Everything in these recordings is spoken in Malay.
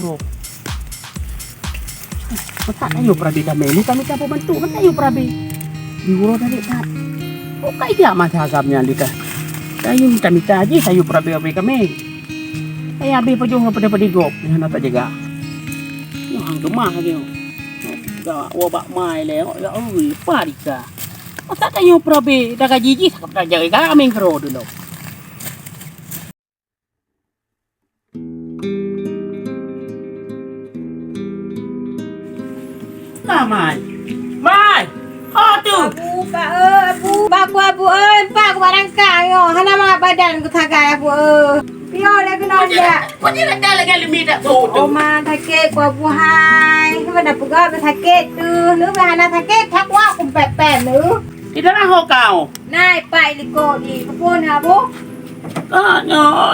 bro. Tak tayo prabi kami tak bantu kan tayo prabi. Diuro dari tak. Oh kaya masasabnya dika. Tayo minta aja tayo prabi kami. Kaya abi pa yung pada padigop, na ta jaga. Yung ang gemah gitu. Ga wabak mai le, ya oi parika. Masa tayo prabi daga jiji sakap ta jaga kami kero dulu. Mai. Mai. Oh tu. Abu, Pak Abu. Baku Abu Pak aku barang kau. Hana mak badan ku tagai Abu Pio dah kena dia. Kau jangan dah lagi limit tak tu. Oma sakit ku Abu hai. Mana pegawai sakit tu. Lu hana sakit tak wa ku pepet lu. Tidak lah kau. Naik Pak liko di kebun Abu.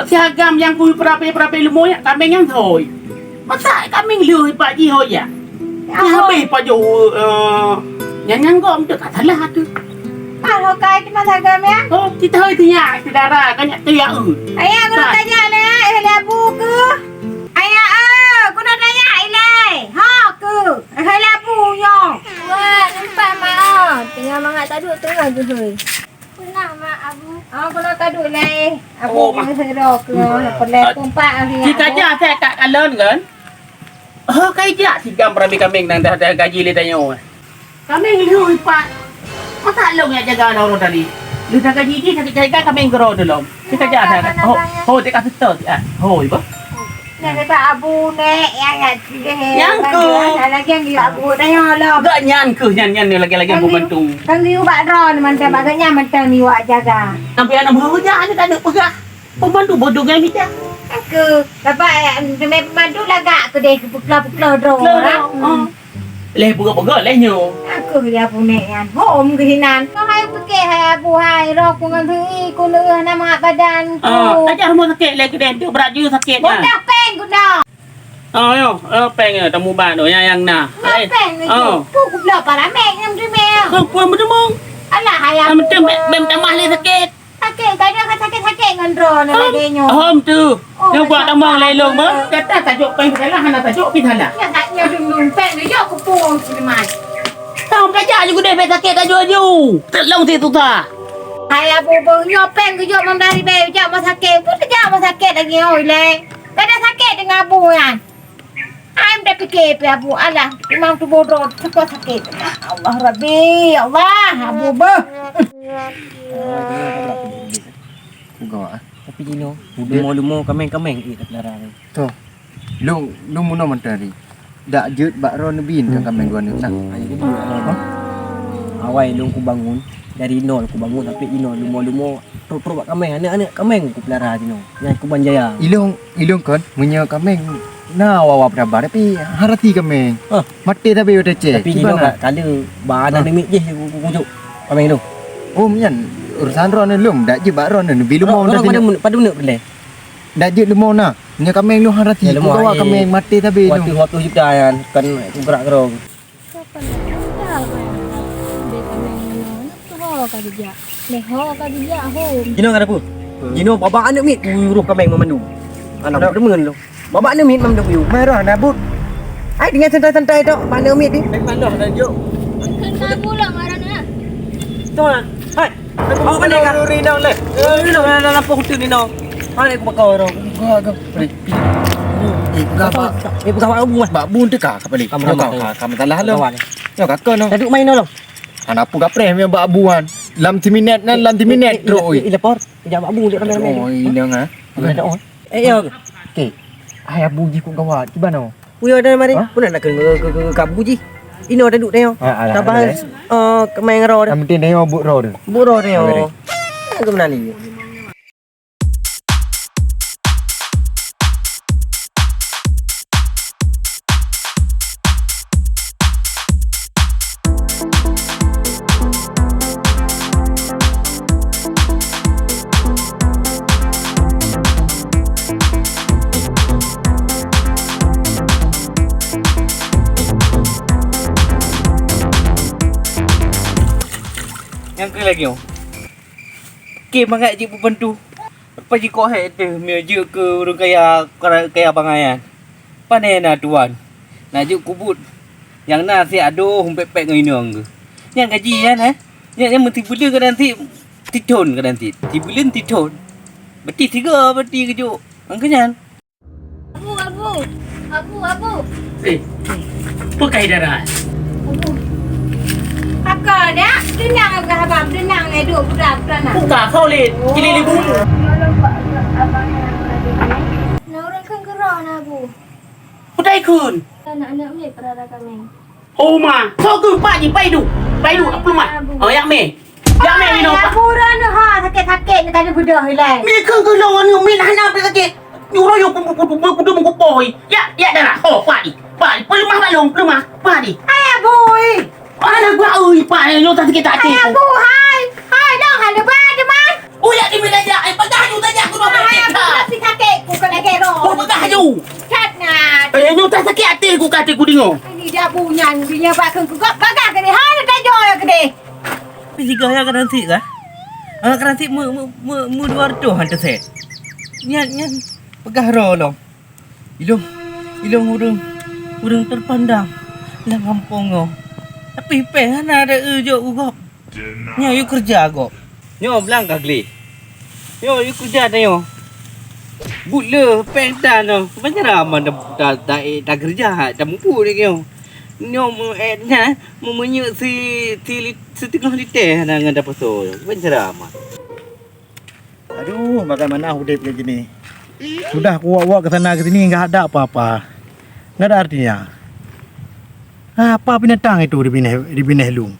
Siagam yang kui perapi lumoy kambing yang thôi. Masa kambing lười Pak Ji thôi ya? Habis Pak Jo nyanyi gom tu tak salah tu. Pak hokai di masa gam ya. Oh, kita hơi thì nhà thì darah kan ya tia Ayah aku nak tanya le, Abu ke? Ayah aku nak tanya le. Ha ke? Abu yo. Wah, nampak mak. Tengah mangat tak duduk tengah je hei. Pernah mak Abu. Aku nak tadu le. Abu Oh, mak. serok ke. Perle tumpak hari. Jika je saya kat kalon kan. Kai je si gam perapi kambing nang dah gaji le tanya. Kambing lười Pak. Masa lo yang jaga orang tadi. Lu dah gaji ni sakit jaga kambing gero dulu. Kita je ada. Oh, dia kasih tahu ah. Hoi ba. Nak kata Abu nek yang tiga. Yang ke? Lagi yang dia Abu dah yo lo. Gak nyan ni lagi aku bantu. Kan liu bak ron mantan baganya mantan liu wak jaga. Sampai anak bawa je ada tak ada pegah. Pembantu bodoh kan ni dah. Aku dapat demi pemandu lagak ke deh pukla-pukla ron. Leh pegah leh nyo. Aku dia Abu nek kan. Hom ke hinan. Kau hai fikir hai Abu hai rok ku ngan thui ku le nama badan ku. Ajar rumah sakit leh kedai tu berat je sakit dah. Bodak peng ku dah. Yo, peng temu ban tu yang nah. Peng ni. Ku bela para mek ngam tu mek. Kau puan bertemu. Alah hai Abu. Macam mem tambah leh sakit. Sakit kadang sakit ngan ron lagi nyo. Hom tu. Yang buat tambah lelong ba. Kata tajuk peng salah hana tajuk pi salah. Ya tak nya dum peng ni yo ku pung si mai. Tahu kerja je gede pek sakit tajuk aju. Telong situ ta. Hai Abu nyo peng ku yo mam dari be jak ma sakit. Ku tak ma sakit lagi oi le. Kadang sakit dengan Abu kan. I'm dah fikir pe Abu alah memang tu bodoh cukup sakit. Allah Rabbi, Allah Abu bah. Gawak Tapi Dino, lumo-lumo kameng-kameng tak larang. tu. Lu muno mentari. Dak jut bak ron bin kan kameng gua ni sang. Awal lu ku bangun dari nol ku bangun tapi Dino lumo-lumo pro bak kameng anak-anak kameng ku pelara Dino. Yang ku banjaya. Ilong kan menyo kameng na wawa berapa tapi harati kameng. Mati tapi udah cek. Tapi Dino kala badan limit je ku kujuk kameng tu. Oh mian urusan ron lum dak je bak ron bilu mau dah pada menuk boleh. dak je lu mau na. Nya kameng lu harati ku bawa kameng mati tapi Waktu juta kan ku gerak gerong. Kapan nak dia kameng tu ho ka dia. Leho ka dia ho. Dino kan apa? Dino baba anak mit uruh kameng memandu. Anak demen lu. Baba anak mit memandu you. Marah nabut. Ai dengan santai-santai tok mana mit ni. Mandah dah jo. Kena pula marana. Tu ah. Hai. Awak pandai kan? Ri dong le. Dino dalam lampu tu Dino. Mana aku bakar orang. Gua beri. Gapa? Pegawai Abu mah. Bak bun teka ka balik. Kamu salah lo. Kawan. Yo kakak no. Duduk main dulu. Anak apa gapreh me bak buan. Lam timinet nan lam timinet ro oi. Lapor. Jawab Abu dia kamera main. Oh, ilang ah. Ada on. Yo. Okey. Ai abu ji ku gawat ki bano. Puyo dah mari. Pun nak ke Abu ji. Ino dah duduk dia. Sabar. Main ro dah. Am tin dia buk ro dah. Buro dia. Aku menali. Yang ke lagi Ke mangat je pembantu. Apa je kau hai tu me je ke orang kaya bangayan. Panena tuan. Najuk kubut. Yang nasi aduh humpet-pet nginong ke. Yang gajian Yang mesti beli ke nanti titon ke nanti. Dibeli titon. Beti 3 beti kejuk. Angkenyan. Abu. Pakai darah. Abu. Kakak dia, denang ke abang, denang le duk budak nak. Buka kau leh. Kili libu. Nah, orang kan gerah na Abu. Udai kun. Anak-anak ni perara kami. Oh ma. Kau ke pak ni pai du. Apa mak? Oh yak me. Yak me ni no pak. Pura ni sakit-sakit ni tadi budak hilang. Mi ke lawan ni mi hana sakit. Nyuruh yo kudu mengkupoi. Ya darah. Oh pak ni. Pelemah balong, pelemah. Pak ni. Ayah boy. Anak gua oi pak ni tak sakit hati. Ayah bu, hai dah ada bad man. Oh ya di bila ya. Pagah ju tanya aku nak Ayah bu tapi sakit ku kena gero. Oh pagah ju. Cat nak. Nyo tak sakit hati ku kata ku dengar. Ini dia bunyan dia bakal ku bagak ke dia. Hai dah joy ke dia. Pisiga ya karansi kah? Karansi mu 200 hantar set. Nyan pegah rolong. Ilong urang terpandang lang kampung ngo. Tapi hana ada ujo ugop. Nyo yu kerja go. Nyo belang kagli. Nyo yu kerja dah nyo. Bula pentan no. Banyak ramai dah kerja dah mampu ni nyo. Nyo menyuk setengah liter hana ngada pasal. Banyak ramai. Aduh, bagaimana hidup kayak gini? Sudah kuat-kuat ke sana ke sini enggak ada apa-apa. Enggak ada artinya. Apa binatang itu di bineh lung?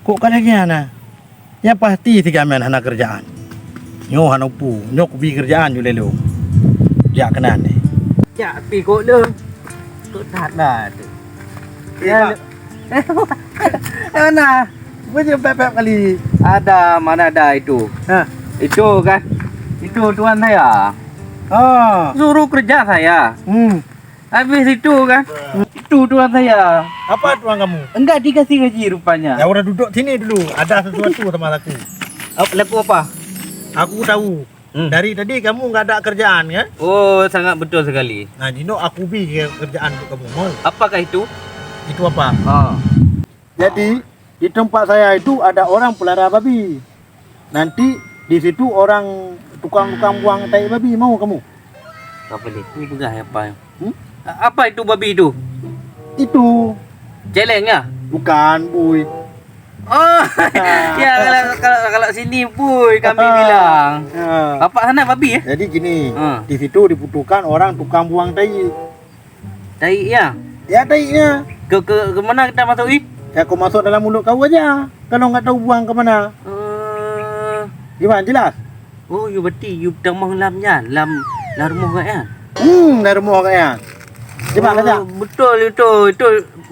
Kok kadangnya na? Ya pasti tiga men hana kerjaan. Nyo hana upu, nyo kubi kerjaan ju lelu. Ya kenan ni. Ya pi kok le. Kok tak dah tu. Ya. Mana? Macam pep-pep kali. Ada mana ada itu? Ha. Itu kan. Itu tuan saya. Oh. Suruh kerja saya. Habis itu kan. Itu tuan saya. Apa tuan kamu? Enggak dikasih gaji rupanya. Ya udah duduk sini dulu. Ada sesuatu sama aku. Laku apa? Aku tahu. Dari tadi kamu enggak ada kerjaan ya? Oh, sangat betul sekali. Nah, Dino aku beri kerjaan untuk kamu. Mau? Apakah itu? Itu apa? Oh. Jadi di tempat saya itu ada orang pelihara babi. Nanti di situ orang tukang-tukang buang tai babi. Mau kamu? Apa ni? Ini pegah apa? Apa itu babi itu? Itu Celeng ya? bukan, Boy. Oh. Ya kalau sini puy kami bilang. Apa anak babi ya? Jadi gini, Ha. di situ dibutuhkan orang tukang buang tai. Tai ya. Ya tainya. Ke mana kita masuk ni? Ya kau masuk dalam mulut kau aja. Kalau nggak tahu buang ke mana. Gimana jelas? Oh, you berarti you tamah lamnya, lam rumah kan? Dari rumah kaya. Gimana saja? Betul itu.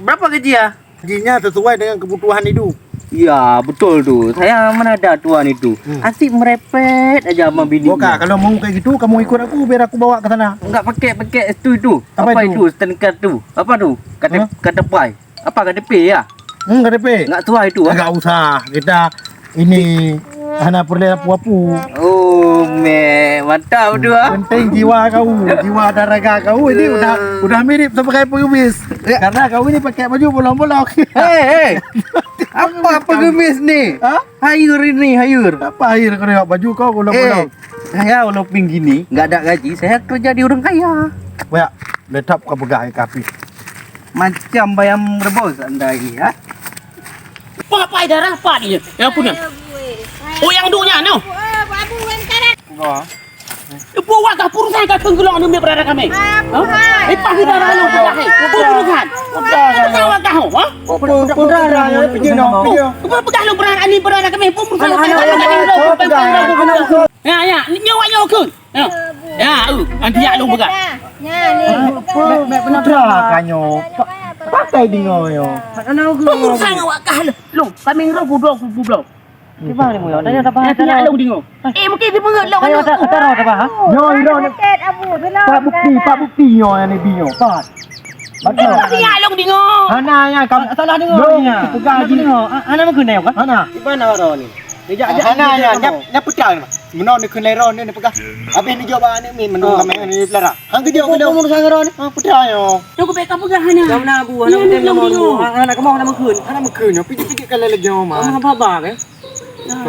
Berapa gaji ya? Gajinya sesuai dengan kebutuhan hidup. Ya, betul tu. Saya mana ada tuan itu. Asyik merepet aja sama bini. Boka, kalau mau kayak gitu kamu ikut aku biar aku bawa ke sana. Enggak pakai itu. Apa Apa itu? itu? Stnk tu. Apa tu? Kata pai. Apa KTP ya? KTP. Enggak tua itu. Enggak usah. Kita ini hanya perlu apu-apu. Oh, mantap tu ah. Penting jiwa kau, jiwa dan raga kau ini udah mirip sebagai pengemis. Karena kau ini pakai baju bolong-bolong. Hei. Apa pengemis ni? Hah? Hayur ini, hayur. Apa akhir kau tengok baju kau bolong-bolong? Saya walaupun gini, enggak ada gaji, saya kerja di orang kaya. Ya, letap kau pegang kapi. Macam bayam rebus anda ini, ha? Papai darah apa dia? Ya punya. Oh yang dunia no. Babu kan karat. Ibu warga perusahaan kat tenggelam ni berada kami. Pagi darah lu berada. Perusahaan. Perusahaan warga ho, ha? Pudara ya pergi no. Pegang lu berada kami. Perusahaan. Ya, nyawa kun. Ya, nanti ya lu begat. Ya ni. Pudara kanyo. Pakai dingo yo. Perusahaan awak kah lu. Kami ngro budok. Di mana mu ya? Tanya apa? Ya lu dingo. Mungkin dia mengat lu. Kata apa ha? Yo iro ni. Tet abu benar. Pak bukti yo yang ni binyo. Pak. Betul. Ya lu dingo. Hana ya kamu Salah dengar ni. Pegang gini. Ana mau kena kan? Hana. Di mana waro ni? Hana ya nyap pedang. Menon ni kun leron ni pegah. Habis ni jawab ni min menung kameng ni pelara. Hang kejau kejau. Kamu sang leron ni. Putra yo. เจ้าก็ไปกับพวกหาน่ะ Jam na bu, anak tem na mo. Anak kamu nak makan. Ana mekun yo pijik-pijik kala lagi yo ma. Kamu apa bang eh?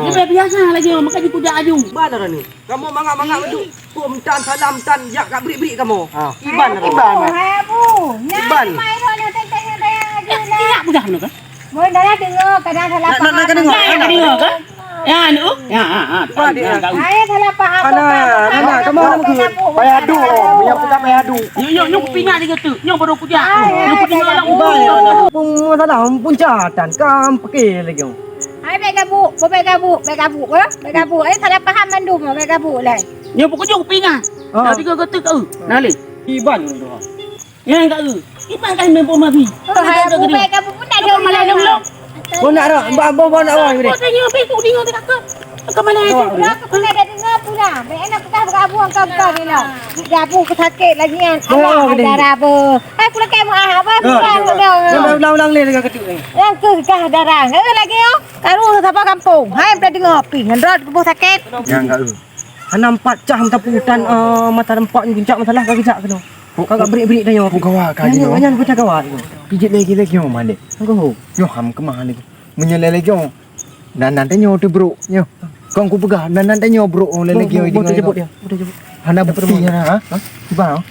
นี่ไปbiasa lagi makanya kuda aju Iban dah ni. Kamu mangak-mangak tu. Kum tan salam tan yak kat beri-beri kamu. Ah. Iban dah. Iban. Hai abu. Iban. Mai ro ni teng-teng dia aja lah. tidak budak nu kan Moi dah dengar kadang salah faham. Nak dengar. ya dengar kan ya nu ya kau Hai salah faham. Anak kamu nak makan. Payah adu. Yang pegah payah adu. nyo kupingat dia tu nyo baru kuda nyo kuda lang Pun salah pun jatan kam pakai lagi. Hai baik gabu, baik gabu ya. Baik gabu. Salah faham mandum baik gabu lah. nyo pokoknya kupingat dah tiga kata kau nali Iban tu. yang kau ipan kan mempo mabi Hai abu baik gabu pun tak ada malah malam long Kau nak rak, bawa nak awak ni. kau tanya pe ku dengar tak ke mana itu Aku pun ada dengar pula. Baik enak pekah gabu angkat ni lah. Gabu sakit lagi kan. Allah darah apa. Hai pula kamu apa? Ulang-ulang ni dengan ketik ni. Yang ke kah darah. Lagi yo. Karu siapa kampung. Hai pernah dengar api. Ngendrot kubur sakit. Yang enggak Nampak cah taputan mata nampak ni guncak masalah kagak kena. Kagak berik-berik dah yo. Kawa kaji yo. Jangan kita kawat. Pijit lagi yo malik. Engkau. Yo ham kemah lagi. Menyelai lagi yo. Nan tanya tu bro. Yo. Kau ku pegah nan tanya bro lagi yo. Boleh jemput dia. Boleh jemput. Hana bukti ha. Tiba.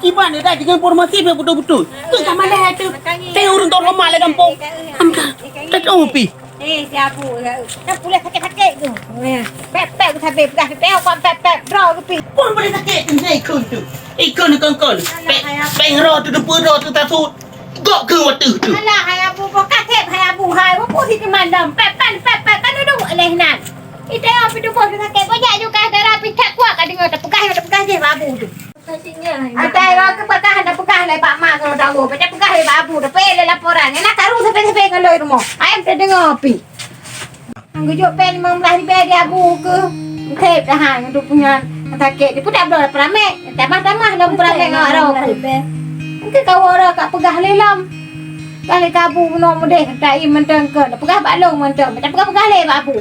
ipan dia dah dengan informasi betul-betul tu kat mana itu saya urun tok rumah le kampung tak tahu pi Siapa? Nak pula sakit-sakit tu. Pep-pep sampai pegah tengok kau pep-pep draw ke pi. pun boleh sakit tu saya ikut tu ikut ni kongkol peng ro tu depu ro tu tak sut gok ke waktu tu Alah hai abu pokat tep hai abu hai apa sih mandam pep-pep kan duduk leh nan. Itu apa tu bos sakit banyak juga darah picak kuat kan dengar tak pegah je abu tu. Ada orang ke pegah ada pegah lai pak mak kalau tahu macam pegah lai abu dah pelai laporan nak taruh sampai ngaloi rumah. Ai tak dengar api. Anggo jo pen 15 ribu dia abu ke. Kep dah hang tu punya sakit dia pun tak boleh peramik. Tamah-tamah dalam peramik ngak orang. Mungkin kau orang kat pegah lelam. Kali kabu no mudeh tak i menteng ke. Pegah balong menteng. Macam pegah-pegah le abu.